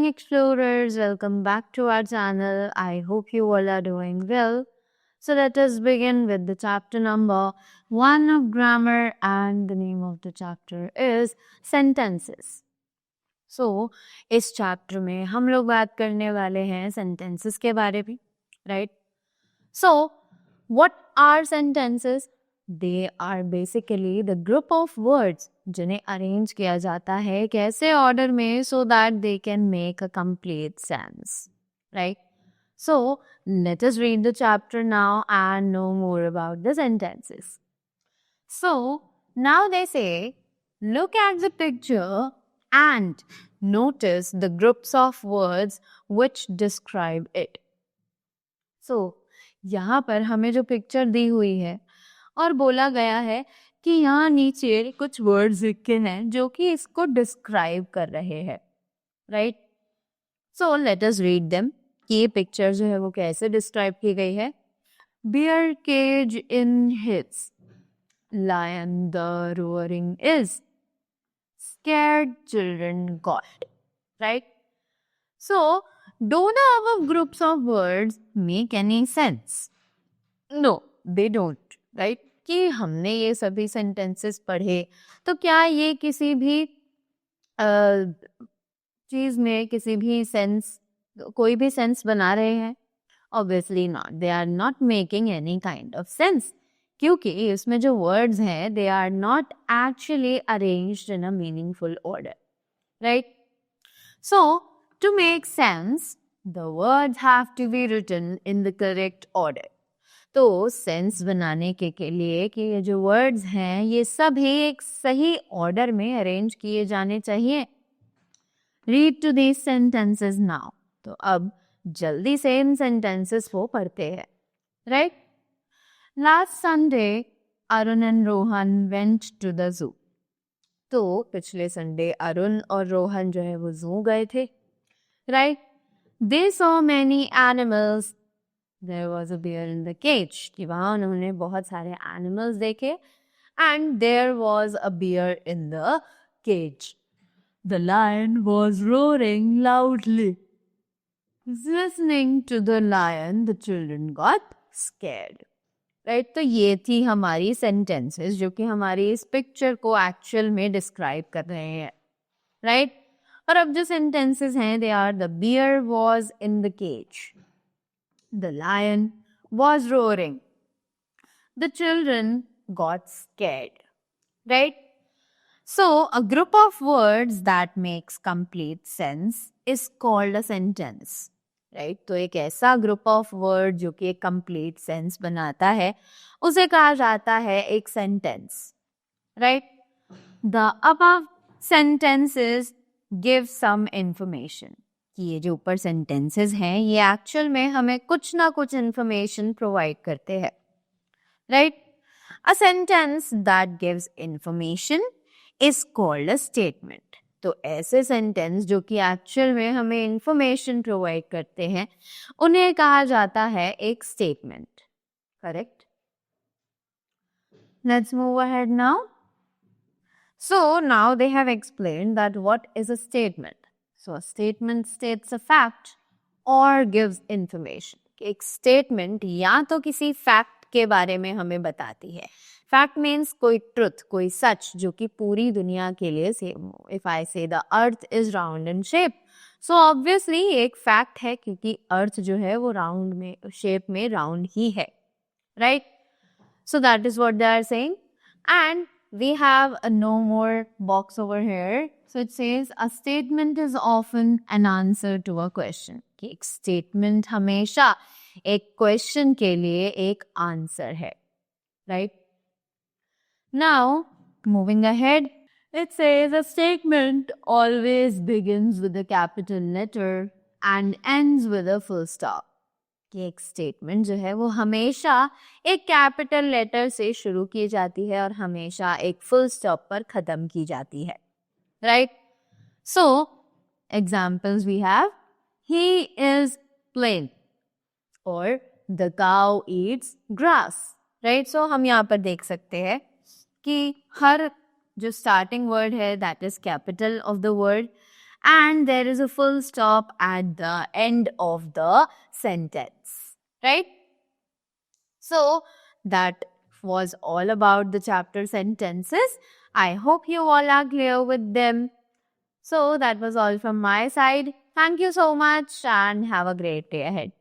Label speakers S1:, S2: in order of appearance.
S1: explorers, welcome back to our channel. I hope you all are doing well. So let us begin with the chapter number 1 of grammar, and the name of the chapter is sentences. So इस chapter में हम लोग बात करने वाले हैं sentences के बारे में, right? So what are sentences? They are basically the group of words जिन्हें arrange किया जाता है कैसे order में so that they can make a complete sense, right? So let us read the chapter now and know more about the sentences. So now they say, look at the picture and notice the groups of words which describe it. So यहाँ पर हमें जो picture दी हुई है और बोला गया है कि यहाँ नीचे कुछ वर्ड्स लिखे हैं जो कि इसको डिस्क्राइब कर रहे हैं, right? So let us read them कि ये पिक्चर जो है वो कैसे डिस्क्राइब की गई है. Bear cage in hits, lion the roaring is, scared children got, right? So do the above groups of words make any sense? No, they don't, right? कि हमने ये सभी sentences पढ़े तो क्या ये किसी भी चीज में किसी भी सेंस कोई भी सेंस बना रहे हैं? Obviously not. They are not making any kind of sense. क्योंकि इसमें जो words हैं they are not actually arranged in a meaningful order, right? So to make sense, the words have to be written in the correct order. तो sense बनाने के लिए कि ये जो वर्ड्स हैं ये सभी एक सही ऑर्डर में अरेंज किए जाने चाहिए. Read two these sentences now. तो अब जल्दी से इन सेंटेंसेस को पढ़ते हैं, right? Last Sunday Arun and Rohan went to the zoo. तो पिछले संडे अरुण और रोहन जो है वो जू गए थे, right? They saw many animals, there was a bear in the cage. कि वहां उन्होंने बहुत सारे एनिमल्स देखे and there was a bear in the cage. The lion was roaring loudly. Listening to the lion, the children got scared. Right? तो ये थी हमारी सेंटेंसेस जो कि हमारी इस पिक्चर को एक्चुअल में डिस्क्राइब कर रहे हैं, राइट? और अब जो सेंटेंसेस हैं they are the bear was in the cage, the lion was roaring, the children got scared, right? So a group of words that makes complete sense is called a sentence, right? तो एक ऐसा group of word जो कि एक complete sense बनाता है उसे कहा जाता है एक sentence, right? The above sentences give some information. कि ये जो ऊपर सेंटेंसेस हैं ये एक्चुअल में हमें कुछ ना कुछ इंफॉर्मेशन प्रोवाइड करते हैं, right? A sentence that gives information is called a statement. तो ऐसे सेंटेंस जो कि एक्चुअल में हमें इंफॉर्मेशन प्रोवाइड करते हैं उन्हें कहा जाता है एक statement, correct? Let's move ahead now. So now they have explained that what is a statement. So a statement states a fact और गिव्स इंफॉर्मेशन. एक स्टेटमेंट या तो किसी फैक्ट के बारे में हमें बताती है. फैक्ट मीन्स कोई ट्रुथ, कोई सच जो कि पूरी दुनिया के लिए सेम हो. इफ आई से the earth is round in shape, so obviously एक फैक्ट है क्योंकि अर्थ जो है वो राउंड में शेप में राउंड ही है, right? So that is what they are saying. And we have a no more box over here. So it says a statement is often an answer to a question. कि एक statement हमेशा एक question के लिए एक answer है, right? Now, moving ahead, it says a statement always begins with a capital letter and ends with a full stop. कि एक स्टेटमेंट जो है वो हमेशा एक कैपिटल लेटर से शुरू की जाती है और हमेशा एक फुल स्टॉप पर खत्म की जाती है, right? So examples we have, he is plane और the cow eats grass, right? So हम यहाँ पर देख सकते हैं कि हर जो स्टार्टिंग वर्ड है that is capital of the word and there is a full stop at the end of the sentence, right? So that was all about the chapter sentences. I hope you all are clear with them. So that was all from my side. Thank you so much and have a great day ahead.